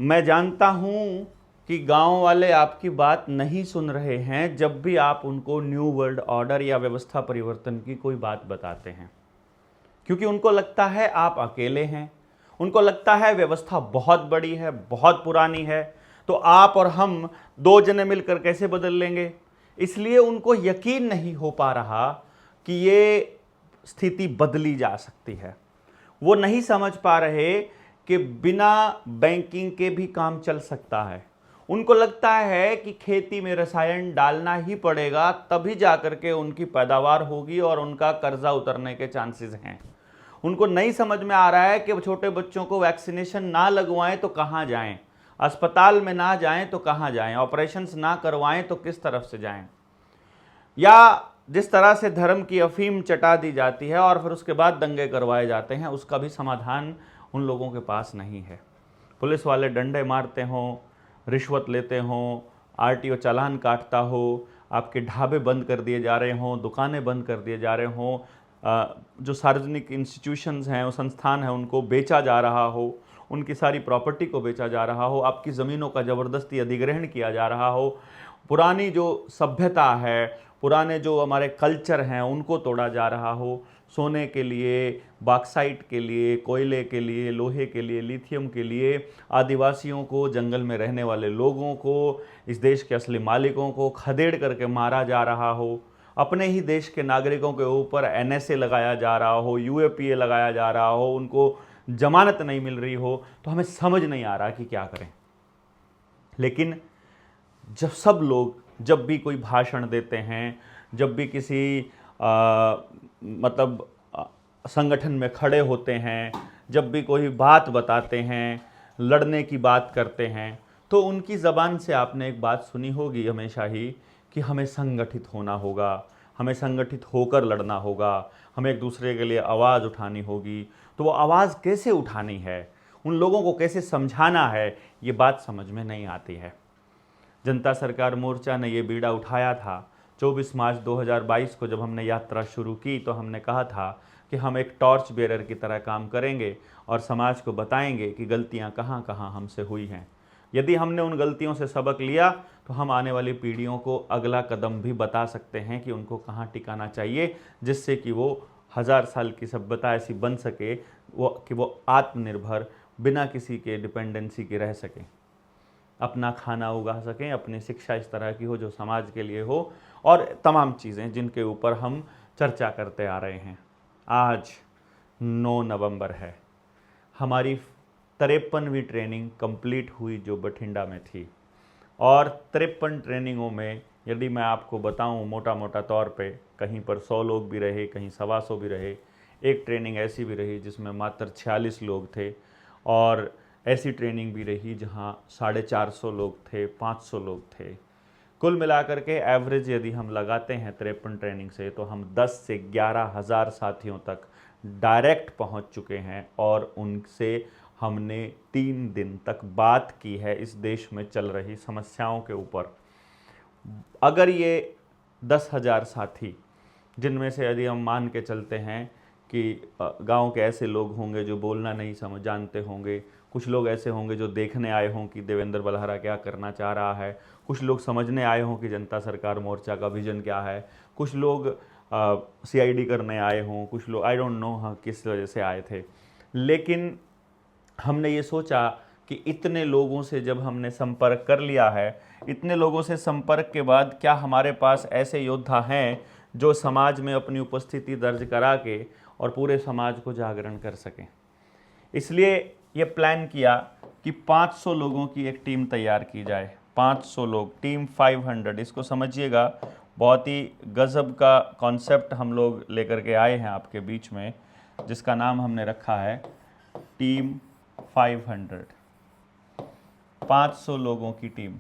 मैं जानता हूं कि गांव वाले आपकी बात नहीं सुन रहे हैं जब भी आप उनको न्यू वर्ल्ड ऑर्डर या व्यवस्था परिवर्तन की कोई बात बताते हैं, क्योंकि उनको लगता है आप अकेले हैं। उनको लगता है व्यवस्था बहुत बड़ी है, बहुत पुरानी है, तो आप और हम दो जने मिलकर कैसे बदल लेंगे। इसलिए उनको यकीन नहीं हो पा रहा कि ये स्थिति बदली जा सकती है। वो नहीं समझ पा रहे कि बिना बैंकिंग के भी काम चल सकता है। उनको लगता है कि खेती में रसायन डालना ही पड़ेगा, तभी जाकर के उनकी पैदावार होगी और उनका कर्जा उतरने के चांसेस हैं। उनको नहीं समझ में आ रहा है कि छोटे बच्चों को वैक्सीनेशन ना लगवाएं तो कहाँ जाएं, अस्पताल में ना जाएं तो कहाँ जाएं, ऑपरेशंस ना करवाएं तो किस तरफ से जाएं। या जिस तरह से धर्म की अफीम चटा दी जाती है और फिर उसके बाद दंगे करवाए जाते हैं, उसका भी समाधान उन लोगों के पास नहीं है। पुलिस वाले डंडे मारते हों, रिश्वत लेते हों, आरटीओ चालान काटता हो, आपके ढाबे बंद कर दिए जा रहे हों, दुकानें बंद कर दिए जा रहे हों, जो सार्वजनिक इंस्टीट्यूशंस हैं, वो संस्थान हैं, उनको बेचा जा रहा हो, उनकी सारी प्रॉपर्टी को बेचा जा रहा हो, आपकी ज़मीनों का ज़बरदस्ती अधिग्रहण किया जा रहा हो, पुरानी जो सभ्यता है, पुराने जो हमारे कल्चर हैं, उनको तोड़ा जा रहा हो, सोने के लिए, बॉक्साइट के लिए, कोयले के लिए, लोहे के लिए, लिथियम के लिए आदिवासियों को, जंगल में रहने वाले लोगों को, इस देश के असली मालिकों को खदेड़ करके मारा जा रहा हो, अपने ही देश के नागरिकों के ऊपर एनएसए लगाया जा रहा हो, यूएपीए लगाया जा रहा हो, उनको जमानत नहीं मिल रही हो, तो हमें समझ नहीं आ रहा कि क्या करें। लेकिन जब सब लोग जब भी कोई भाषण देते हैं, जब भी किसी मतलब संगठन में खड़े होते हैं, जब भी कोई बात बताते हैं, लड़ने की बात करते हैं, तो उनकी ज़बान से आपने एक बात सुनी होगी हमेशा ही कि हमें संगठित होना होगा, हमें संगठित होकर लड़ना होगा, हमें एक दूसरे के लिए आवाज़ उठानी होगी। तो वो आवाज़ कैसे उठानी है, उन लोगों को कैसे समझाना है, ये बात समझ में नहीं आती है। जनता सरकार मोर्चा ने ये बीड़ा उठाया था। 24 मार्च 2022 को जब हमने यात्रा शुरू की तो हमने कहा था कि हम एक टॉर्च बेरर की तरह काम करेंगे और समाज को बताएंगे कि गलतियां कहां कहां हमसे हुई हैं। यदि हमने उन गलतियों से सबक लिया तो हम आने वाली पीढ़ियों को अगला कदम भी बता सकते हैं कि उनको कहां टिकाना चाहिए, जिससे कि वो 1000 साल की सभ्यता ऐसी बन सके कि वो आत्मनिर्भर, बिना किसी के डिपेंडेंसी के रह सकें, अपना खाना उगा सकें, अपनी शिक्षा इस तरह की हो जो समाज के लिए हो, और तमाम चीज़ें जिनके ऊपर हम चर्चा करते आ रहे हैं। आज 9 नवंबर है। हमारी 53वीं ट्रेनिंग कंप्लीट हुई जो बठिंडा में थी, और 53 ट्रेनिंगों में यदि मैं आपको बताऊं मोटा मोटा तौर पे, कहीं पर 100 लोग भी रहे, कहीं 125 भी रहे। एक ट्रेनिंग ऐसी भी रही जिसमें मात्र 46 लोग थे, और ऐसी ट्रेनिंग भी रही जहां 450 लोग थे, 500 लोग थे। कुल मिलाकर के एवरेज यदि हम लगाते हैं 53 ट्रेनिंग से, तो हम 10 से 11 हज़ार साथियों तक डायरेक्ट पहुंच चुके हैं, और उनसे हमने 3 दिन तक बात की है इस देश में चल रही समस्याओं के ऊपर। अगर ये 10,000 साथी, जिनमें से यदि हम मान के चलते हैं कि गांव के ऐसे लोग होंगे जो बोलना नहीं समझ जानते होंगे, कुछ लोग ऐसे होंगे जो देखने आए हों कि देवेंद्र बलहरा क्या करना चाह रहा है, कुछ लोग समझने आए हों कि जनता सरकार मोर्चा का विजन क्या है, कुछ लोग सीआईडी करने आए हों, कुछ लोग आई डोंट नो हाँ किस वजह से आए थे। लेकिन हमने ये सोचा कि इतने लोगों से जब हमने संपर्क कर लिया है, इतने लोगों से संपर्क के बाद क्या हमारे पास ऐसे योद्धा हैं जो समाज में अपनी उपस्थिति दर्ज करा के और पूरे समाज को जागरण कर सकें। इसलिए ये प्लान किया कि 500 लोगों की एक टीम तैयार की जाए। 500 लोग, टीम 500, इसको समझिएगा, बहुत ही गज़ब का कॉन्सेप्ट हम लोग लेकर के आए हैं आपके बीच में, जिसका नाम हमने रखा है टीम 500। 500 लोगों की टीम।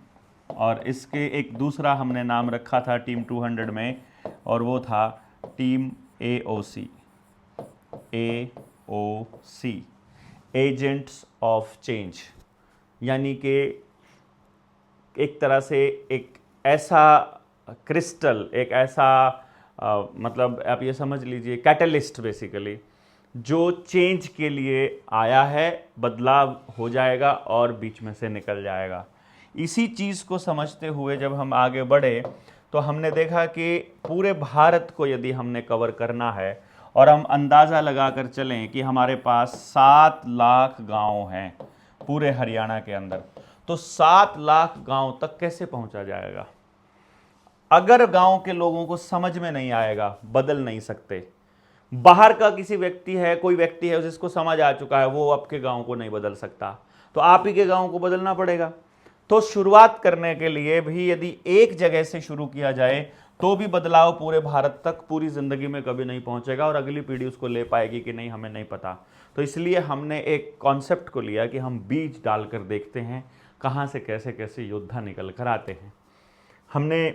और इसके एक दूसरा हमने नाम रखा था टीम 200 में, और वो था team AOC, agents of change. यानी कि एक तरह से एक ऐसा क्रिस्टल, एक ऐसा मतलब आप ये समझ लीजिए कैटलिस्ट बेसिकली, जो चेंज के लिए आया है, बदलाव हो जाएगा और बीच में से निकल जाएगा। इसी चीज़ को समझते हुए जब हम आगे बढ़े तो हमने देखा कि पूरे भारत को यदि हमने कवर करना है और हम अंदाज़ा लगाकर चलें कि हमारे पास 7 लाख गांव हैं पूरे हरियाणा के अंदर, तो 7 लाख गांव तक कैसे पहुंचा जाएगा? अगर गांव के लोगों को समझ में नहीं आएगा, बदल नहीं सकते। बाहर का किसी व्यक्ति है, कोई व्यक्ति है जिसको समझ आ चुका है, वो आपके गांव को नहीं बदल सकता, तो आप ही के गांव को बदलना पड़ेगा। तो शुरुआत करने के लिए भी यदि एक जगह से शुरू किया जाए तो भी बदलाव पूरे भारत तक पूरी जिंदगी में कभी नहीं पहुंचेगा और अगली पीढ़ी उसको ले पाएगी कि नहीं, हमें नहीं पता। तो इसलिए हमने एक कॉन्सेप्ट को लिया कि हम बीज डालकर देखते हैं कहाँ से कैसे कैसे योद्धा निकल कर आते हैं। हमने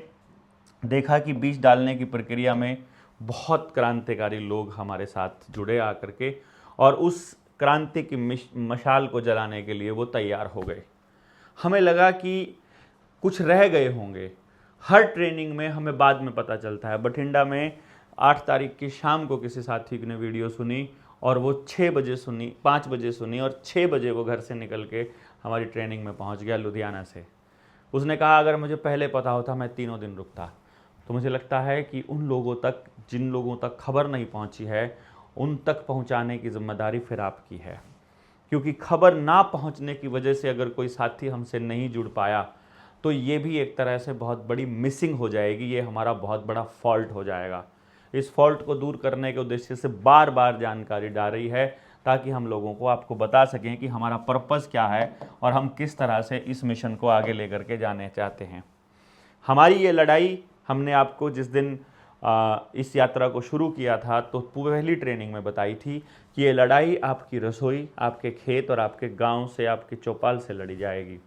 देखा कि बीज डालने की प्रक्रिया में बहुत क्रांतिकारी लोग हमारे साथ जुड़े आकर के, और उस क्रांति की मशाल को जलाने के लिए वो तैयार हो गए। हमें लगा कि कुछ रह गए होंगे। हर ट्रेनिंग में हमें बाद में पता चलता है। बठिंडा में 8 तारीख की शाम को किसी साथी ने वीडियो सुनी और वो 6 बजे सुनी, 5 बजे सुनी और 6 बजे वो घर से निकल के हमारी ट्रेनिंग में पहुंच गया लुधियाना से। उसने कहा अगर मुझे पहले पता होता मैं 3 दिन रुकता। तो मुझे लगता है कि उन लोगों तक, जिन लोगों तक खबर नहीं पहुंची है, उन तक पहुंचाने की जिम्मेदारी फिर आपकी है। क्योंकि खबर ना पहुंचने की वजह से अगर कोई साथी हमसे नहीं जुड़ पाया तो ये भी एक तरह से बहुत बड़ी मिसिंग हो जाएगी, ये हमारा बहुत बड़ा फॉल्ट हो जाएगा। इस फॉल्ट को दूर करने के उद्देश्य से बार बार जानकारी डाल रही है ताकि हम लोगों को आपको बता सकें कि हमारा पर्पस क्या है और हम किस तरह से इस मिशन को आगे लेकर के जाने चाहते हैं। हमारी ये लड़ाई हमने आपको जिस दिन इस यात्रा को शुरू किया था तो पहली ट्रेनिंग में बताई थी कि ये लड़ाई आपकी रसोई, आपके खेत और आपके गांव से, आपके चौपाल से लड़ी जाएगी।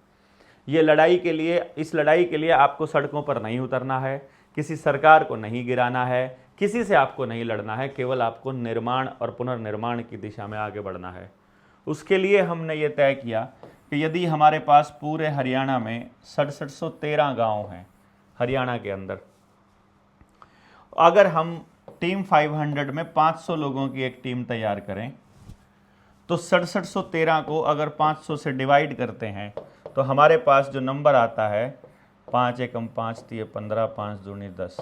ये लड़ाई के लिए, इस लड़ाई के लिए आपको सड़कों पर नहीं उतरना है, किसी सरकार को नहीं गिराना है, किसी से आपको नहीं लड़ना है, केवल आपको निर्माण और पुनर्निर्माण की दिशा में आगे बढ़ना है। उसके लिए हमने ये तय किया कि यदि हमारे पास पूरे हरियाणा में 6713 गाँव हैं हरियाणा के अंदर, अगर हम टीम 500 में 500 लोगों की एक टीम तैयार करें तो 6713 को अगर 500 से डिवाइड करते हैं तो हमारे पास जो नंबर आता है 5 एकम 5 3 15 5 दूनी 10,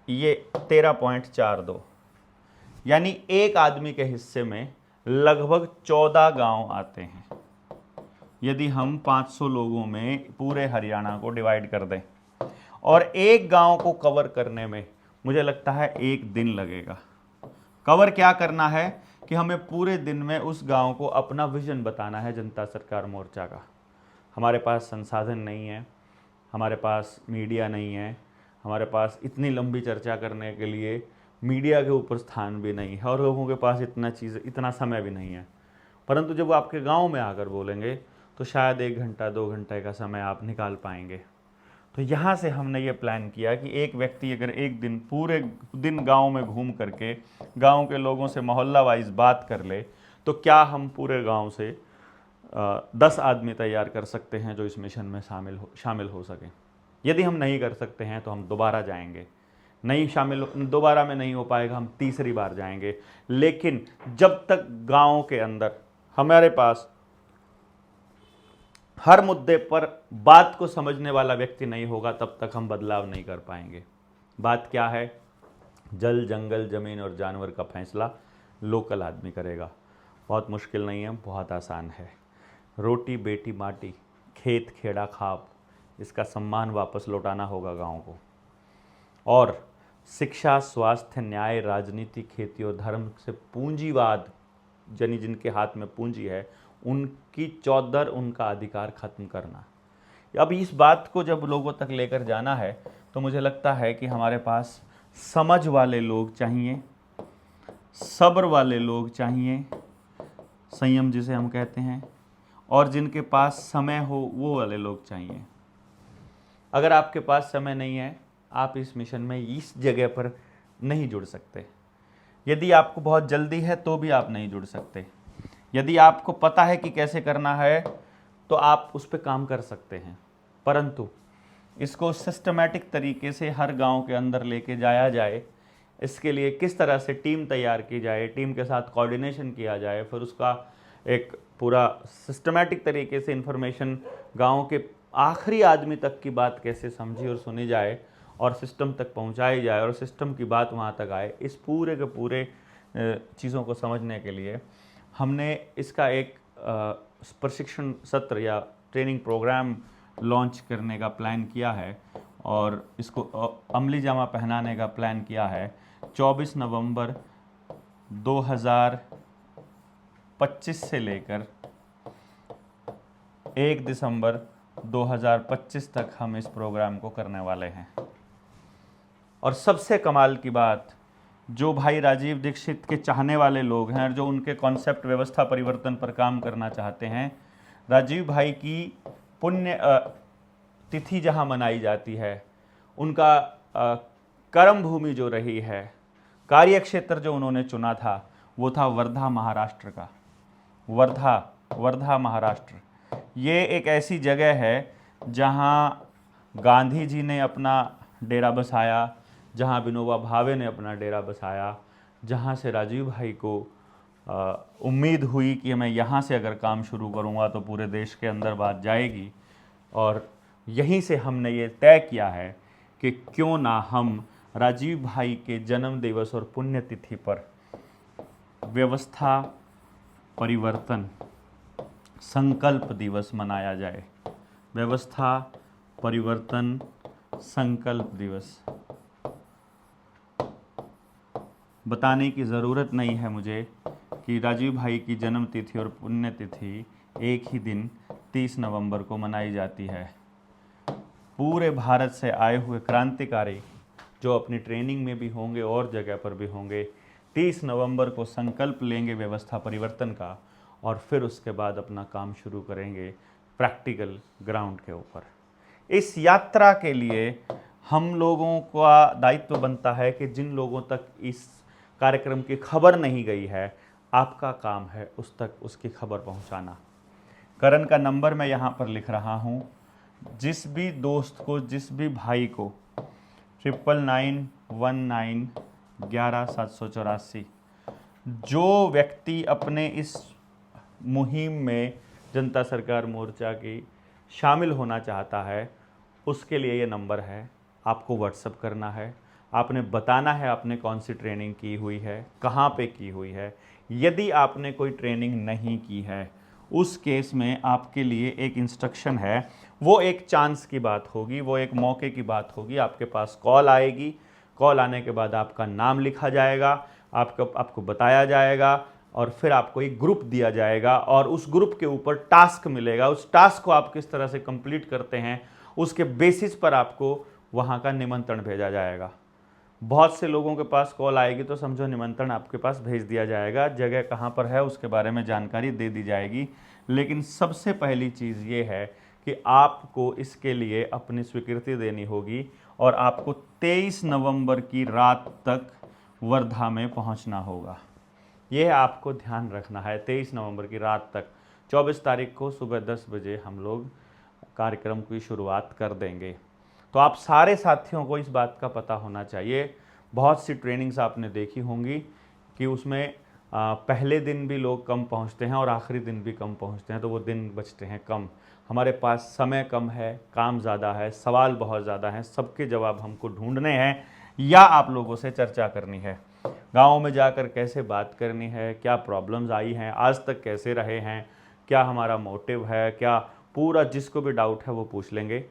ये 13.42, यानी एक आदमी के हिस्से में लगभग 14 गांव आते हैं। यदि हम 500 लोगों में पूरे हरियाणा को डिवाइड कर दें और एक गांव को कवर करने में मुझे लगता है 1 दिन लगेगा। कवर क्या करना है कि हमें पूरे दिन में उस गांव को अपना विजन बताना है जनता सरकार मोर्चा का। हमारे पास संसाधन नहीं है, हमारे पास मीडिया नहीं है, हमारे पास इतनी लंबी चर्चा करने के लिए मीडिया के ऊपर स्थान भी नहीं है और लोगों के पास इतना समय भी नहीं है। परंतु जब वो आपके गांव में आकर बोलेंगे तो शायद 1 घंटा 2 घंटे का समय आप निकाल पाएंगे। तो यहाँ से हमने ये प्लान किया कि एक व्यक्ति अगर एक दिन पूरे दिन गांव में घूम करके गांव के लोगों से मोहल्ला वाइज बात कर ले तो क्या हम पूरे गांव से 10 आदमी तैयार कर सकते हैं जो इस मिशन में शामिल हो सकें। यदि हम नहीं कर सकते हैं तो हम दोबारा जाएंगे, दोबारा में नहीं हो पाएगा, हम तीसरी बार जाएंगे। लेकिन जब तक गांव के अंदर हमारे पास हर मुद्दे पर बात को समझने वाला व्यक्ति नहीं होगा तब तक हम बदलाव नहीं कर पाएंगे। बात क्या है? जल, जंगल, ज़मीन और जानवर का फैसला लोकल आदमी करेगा। बहुत मुश्किल नहीं है, बहुत आसान है। रोटी बेटी माटी, खेत खेड़ा खाप, इसका सम्मान वापस लौटाना होगा गांव को। और शिक्षा, स्वास्थ्य, न्याय, राजनीति, खेती और धर्म से पूंजीवाद, यानी जिनके हाथ में पूंजी है, उनकी चौधर, उनका अधिकार खत्म करना। अब इस बात को जब लोगों तक लेकर जाना है तो मुझे लगता है कि हमारे पास समझ वाले लोग चाहिए, सब्र वाले लोग चाहिए, संयम जिसे हम कहते हैं, और जिनके पास समय हो वो वाले लोग चाहिए। अगर आपके पास समय नहीं है, आप इस मिशन में इस जगह पर नहीं जुड़ सकते। यदि आपको बहुत जल्दी है तो भी आप नहीं जुड़ सकते। यदि आपको पता है कि कैसे करना है तो आप उस पर काम कर सकते हैं, परंतु इसको सिस्टमैटिक तरीके से हर गांव के अंदर लेके जाया जाए, इसके लिए किस तरह से टीम तैयार की जाए, टीम के साथ कोऑर्डिनेशन किया जाए, फिर उसका एक पूरा सिस्टमेटिक तरीके से इन्फॉर्मेशन गाँव के आखिरी आदमी तक की बात कैसे समझी और सुनी जाए और सिस्टम तक पहुंचाई जाए और सिस्टम की बात वहां तक आए, इस पूरे के पूरे चीज़ों को समझने के लिए हमने इसका एक प्रशिक्षण सत्र या ट्रेनिंग प्रोग्राम लॉन्च करने का प्लान किया है और इसको अमली जामा पहनाने का प्लान किया है। 24 नवंबर 2025 से लेकर 1 दिसंबर 2025 तक हम इस प्रोग्राम को करने वाले हैं। और सबसे कमाल की बात, जो भाई राजीव दीक्षित के चाहने वाले लोग हैं और जो उनके कॉन्सेप्ट व्यवस्था परिवर्तन पर काम करना चाहते हैं, राजीव भाई की पुण्य तिथि जहां मनाई जाती है, उनका कर्म भूमि जो रही है, कार्य क्षेत्र जो उन्होंने चुना था, वो था वर्धा महाराष्ट्र का। वर्धा महाराष्ट्र ये एक ऐसी जगह है जहां गांधी जी ने अपना डेरा बसाया, जहां विनोबा भावे ने अपना डेरा बसाया, जहां से राजीव भाई को उम्मीद हुई कि मैं यहाँ से अगर काम शुरू करूँगा तो पूरे देश के अंदर बात जाएगी। और यहीं से हमने ये तय किया है कि क्यों ना हम राजीव भाई के जन्म दिवस और पुण्यतिथि पर व्यवस्था परिवर्तन संकल्प दिवस मनाया जाए। व्यवस्था परिवर्तन संकल्प दिवस। बताने की ज़रूरत नहीं है मुझे कि राजीव भाई की जन्म तिथि और पुण्यतिथि एक ही दिन 30 नवंबर को मनाई जाती है। पूरे भारत से आए हुए क्रांतिकारी जो अपनी ट्रेनिंग में भी होंगे और जगह पर भी होंगे, 30 नवंबर को संकल्प लेंगे व्यवस्था परिवर्तन का और फिर उसके बाद अपना काम शुरू करेंगे प्रैक्टिकल ग्राउंड के ऊपर। इस यात्रा के लिए हम लोगों का दायित्व बनता है कि जिन लोगों तक इस कार्यक्रम की खबर नहीं गई है, आपका काम है उस तक उसकी खबर पहुंचाना। करण का नंबर मैं यहाँ पर लिख रहा हूँ। जिस भी दोस्त को, जिस भी भाई को 991911 जो व्यक्ति अपने इस मुहिम में जनता सरकार मोर्चा की शामिल होना चाहता है, उसके लिए ये नंबर है। आपको व्हाट्सअप करना है, आपने बताना है आपने कौन सी ट्रेनिंग की हुई है, कहाँ पे की हुई है। यदि आपने कोई ट्रेनिंग नहीं की है, उस केस में आपके लिए एक इंस्ट्रक्शन है, वो एक चांस की बात होगी, वो एक मौके की बात होगी। आपके पास कॉल आएगी, कॉल आने के बाद आपका नाम लिखा जाएगा, आपको बताया जाएगा और फिर आपको एक ग्रुप दिया जाएगा और उस ग्रुप के ऊपर टास्क मिलेगा। उस टास्क को आप किस तरह से कंप्लीट करते हैं, उसके बेसिस पर आपको वहाँ का निमंत्रण भेजा जाएगा। बहुत से लोगों के पास कॉल आएगी तो समझो निमंत्रण आपके पास भेज दिया जाएगा, जगह कहाँ पर है उसके बारे में जानकारी दे दी जाएगी। लेकिन सबसे पहली चीज़ ये है कि आपको इसके लिए अपनी स्वीकृति देनी होगी और आपको 23 नवंबर की रात तक वर्धा में पहुंचना होगा। यह आपको ध्यान रखना है। 23 नवंबर की रात तक, 24 तारीख को सुबह 10 बजे हम लोग कार्यक्रम की शुरुआत कर देंगे। तो आप सारे साथियों को इस बात का पता होना चाहिए। बहुत सी ट्रेनिंग्स आपने देखी होंगी कि उसमें पहले दिन भी लोग कम पहुंचते हैं और आखिरी दिन भी कम पहुंचते हैं, तो वो दिन बचते हैं कम। हमारे पास समय कम है, काम ज़्यादा है, सवाल बहुत ज़्यादा हैं, सबके जवाब हमको ढूंढने हैं या आप लोगों से चर्चा करनी है। गाँव में जाकर कैसे बात करनी है, क्या प्रॉब्लम्स आई हैं, आज तक कैसे रहे हैं, क्या हमारा मोटिव है, क्या पूरा जिसको भी डाउट है वो पूछ लेंगे।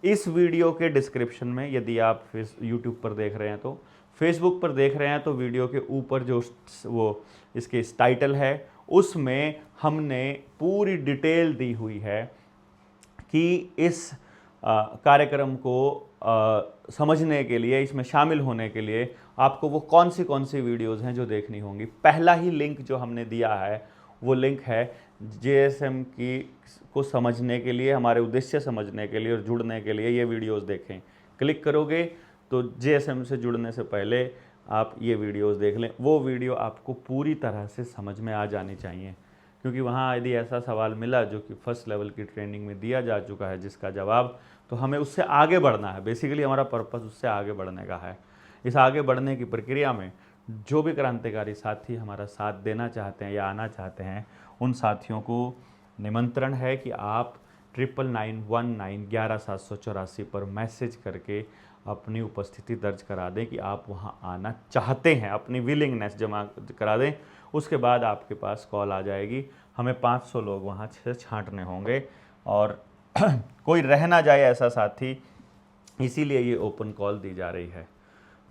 इस वीडियो के डिस्क्रिप्शन में, यदि आप यूट्यूब पर देख रहे हैं तो, फेसबुक पर देख रहे हैं तो वीडियो के ऊपर जो वो इसके टाइटल है उसमें हमने पूरी डिटेल दी हुई है कि इस कार्यक्रम को समझने के लिए, इसमें शामिल होने के लिए आपको वो कौन सी वीडियोज़ हैं जो देखनी होंगी। पहला ही लिंक जो हमने दिया है वो लिंक है JSM की को समझने के लिए, हमारे उद्देश्य समझने के लिए और जुड़ने के लिए। ये वीडियोस देखें, क्लिक करोगे तो JSM से जुड़ने से पहले आप ये वीडियोस देख लें। वो वीडियो आपको पूरी तरह से समझ में आ जानी चाहिए, क्योंकि वहाँ यदि ऐसा सवाल मिला जो कि फर्स्ट लेवल की ट्रेनिंग में दिया जा चुका है जिसका जवाब, तो हमें उससे आगे बढ़ना है। बेसिकली हमारा पर्पस उससे आगे बढ़ने का है। इस आगे बढ़ने की प्रक्रिया में जो भी क्रांतिकारी साथी हमारा साथ देना चाहते हैं या आना चाहते हैं, उन साथियों को निमंत्रण है कि आप 991911 पर मैसेज करके अपनी उपस्थिति दर्ज करा दें कि आप वहां आना चाहते हैं, अपनी विलिंगनेस जमा करा दें। उसके बाद आपके पास कॉल आ जाएगी। हमें 500 लोग वहाँ से छांटने होंगे और कोई रह ना जाए ऐसा साथी, इसीलिए ये ओपन कॉल दी जा रही है।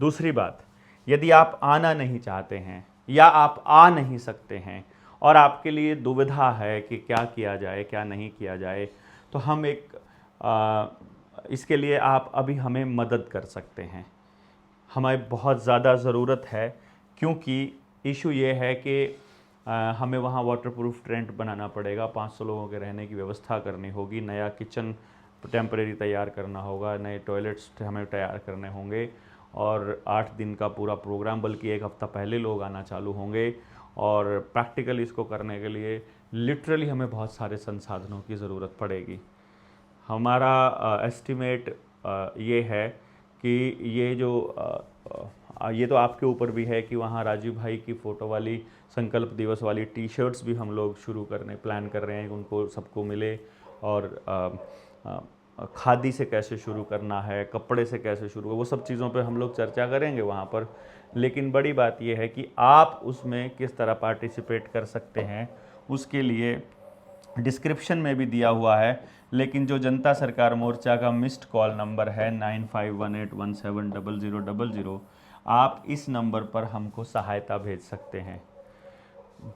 दूसरी बात, यदि आप आना नहीं चाहते हैं या आप आ नहीं सकते हैं और आपके लिए दुविधा है कि क्या किया जाए क्या नहीं किया जाए, तो हम इसके लिए आप अभी हमें मदद कर सकते हैं। हमें बहुत ज़्यादा ज़रूरत है, क्योंकि इशू ये है कि हमें वहाँ वाटरप्रूफ टेंट बनाना पड़ेगा, 500 लोगों के रहने की व्यवस्था करनी होगी, नया किचन टेम्परेरी तैयार करना होगा, नए टॉयलेट्स हमें तैयार करने होंगे और 8 दिन का पूरा प्रोग्राम, बल्कि 1 हफ्ता पहले लोग आना चालू होंगे। और प्रैक्टिकली इसको करने के लिए लिटरली हमें बहुत सारे संसाधनों की ज़रूरत पड़ेगी। हमारा एस्टिमेट ये है कि ये तो आपके ऊपर भी है कि वहाँ राजीव भाई की फ़ोटो वाली संकल्प दिवस वाली टी शर्ट्स भी हम लोग शुरू करने प्लान कर रहे हैं कि उनको सबको मिले। और खादी से कैसे शुरू करना है, कपड़े से कैसे शुरू, वो सब चीज़ों पे हम लोग चर्चा करेंगे वहाँ पर। लेकिन बड़ी बात यह है कि आप उसमें किस तरह पार्टिसिपेट कर सकते हैं, उसके लिए डिस्क्रिप्शन में भी दिया हुआ है। लेकिन जो जनता सरकार मोर्चा का मिस्ड कॉल नंबर है 9518170000, आप इस नंबर पर हमको सहायता भेज सकते हैं।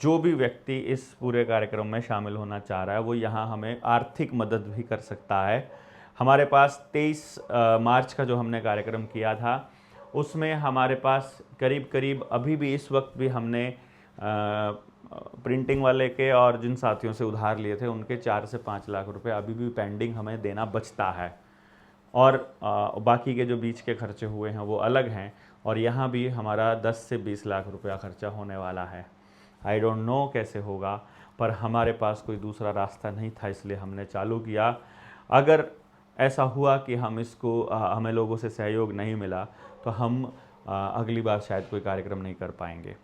जो भी व्यक्ति इस पूरे कार्यक्रम में शामिल होना चाह रहा है वो यहाँ हमें आर्थिक मदद भी कर सकता है। हमारे पास 23 मार्च का जो हमने कार्यक्रम किया था, उसमें हमारे पास करीब करीब अभी भी इस वक्त भी हमने प्रिंटिंग वाले के और जिन साथियों से उधार लिए थे उनके 4 से 5 लाख रुपए अभी भी पेंडिंग हमें देना बचता है। और बाकी के जो बीच के खर्चे हुए हैं वो अलग हैं। और यहाँ भी हमारा 10 से 20 लाख रुपया खर्चा होने वाला है। आई डोंट नो कैसे होगा, पर हमारे पास कोई दूसरा रास्ता नहीं था, इसलिए हमने चालू किया। अगर ऐसा हुआ कि हमें लोगों से सहयोग नहीं मिला तो हम अगली बार शायद कोई कार्यक्रम नहीं कर पाएंगे।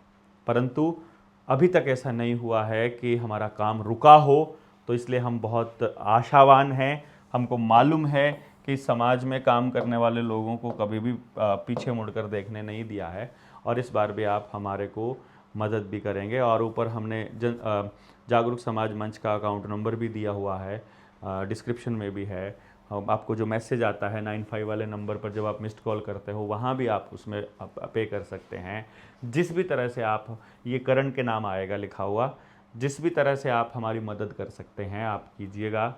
परंतु अभी तक ऐसा नहीं हुआ है कि हमारा काम रुका हो, तो इसलिए हम बहुत आशावान हैं। हमको मालूम है कि समाज में काम करने वाले लोगों को कभी भी पीछे मुड़कर देखने नहीं दिया है, और इस बार भी आप हमारे को मदद भी करेंगे। और ऊपर हमने जागरूक समाज मंच का अकाउंट नंबर भी दिया हुआ है, डिस्क्रिप्शन में भी है। आपको जो मैसेज आता है 95 वाले नंबर पर, जब आप मिस्ड कॉल करते हो, वहाँ भी आप उसमें पे कर सकते हैं। जिस भी तरह से आप, ये करण के नाम आएगा लिखा हुआ, जिस भी तरह से आप हमारी मदद कर सकते हैं आप कीजिएगा।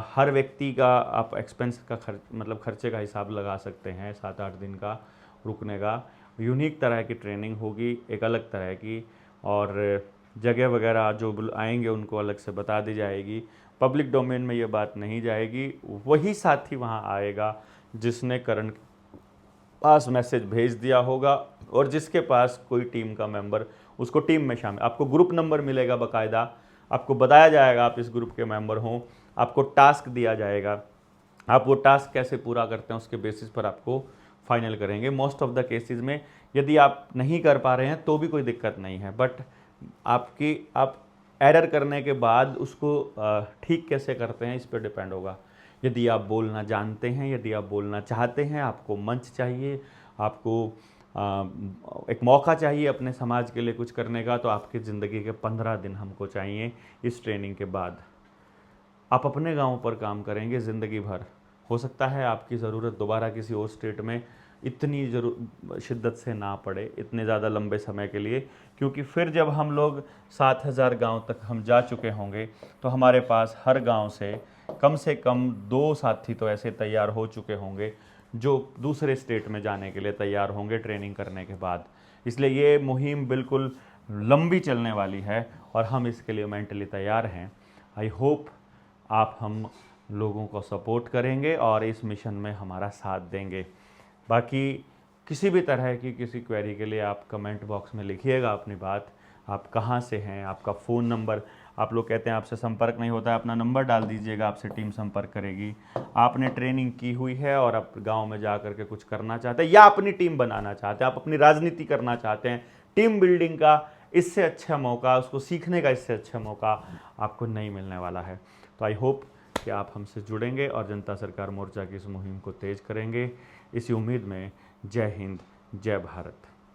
हर व्यक्ति का आप एक्सपेंस का खर्चे का हिसाब लगा सकते हैं। 7-8 दिन का रुकने का यूनिक तरह की ट्रेनिंग होगी, एक अलग तरह की, और जगह वगैरह जो आएंगे उनको अलग से बता दी जाएगी। पब्लिक डोमेन में ये बात नहीं जाएगी। वही साथी वहाँ आएगा जिसने करण के पास मैसेज भेज दिया होगा और जिसके पास कोई टीम का मेंबर उसको टीम में शामिल, आपको ग्रुप नंबर मिलेगा बाकायदा, आपको बताया जाएगा आप इस ग्रुप के मेंबर हों, आपको टास्क दिया जाएगा, आप वो टास्क कैसे पूरा करते हैं उसके बेसिस पर आपको फाइनल करेंगे। मोस्ट ऑफ द केसेस में यदि आप नहीं कर पा रहे हैं तो भी कोई दिक्कत नहीं है, बट आप एरर करने के बाद उसको ठीक कैसे करते हैं इस पर डिपेंड होगा। यदि आप बोलना जानते हैं, यदि आप बोलना चाहते हैं, आपको मंच चाहिए, आपको एक मौका चाहिए अपने समाज के लिए कुछ करने का, तो आपकी ज़िंदगी के 15 दिन हमको चाहिए। इस ट्रेनिंग के बाद आप अपने गांव पर काम करेंगे ज़िंदगी भर। हो सकता है आपकी ज़रूरत दोबारा किसी और स्टेट में इतनी शिद्दत से ना पड़े इतने ज़्यादा लंबे समय के लिए, क्योंकि फिर जब हम लोग 7000 गांव तक हम जा चुके होंगे तो हमारे पास हर गांव से कम 2 साथी तो ऐसे तैयार हो चुके होंगे जो दूसरे स्टेट में जाने के लिए तैयार होंगे ट्रेनिंग करने के बाद। इसलिए ये मुहिम बिल्कुल लंबी चलने वाली है और हम इसके लिए मेंटली तैयार हैं। आई होप आप हम लोगों को सपोर्ट करेंगे और इस मिशन में हमारा साथ देंगे। बाकी किसी भी तरह की किसी क्वेरी के लिए आप कमेंट बॉक्स में लिखिएगा अपनी बात, आप कहाँ से हैं, आपका फ़ोन नंबर, आप लोग कहते हैं आपसे संपर्क नहीं होता है, अपना नंबर डाल दीजिएगा, आपसे टीम संपर्क करेगी। आपने ट्रेनिंग की हुई है और आप गांव में जा करके कुछ करना चाहते हैं या अपनी टीम बनाना चाहते हैं, आप अपनी राजनीति करना चाहते हैं, टीम बिल्डिंग का इससे अच्छा मौका, उसको सीखने का इससे अच्छा मौका आपको नहीं मिलने वाला है। तो आई होप कि आप हमसे जुड़ेंगे और जनता सरकार मोर्चा की इस मुहिम को तेज करेंगे। इसी उम्मीद में जय हिंद, जय भारत।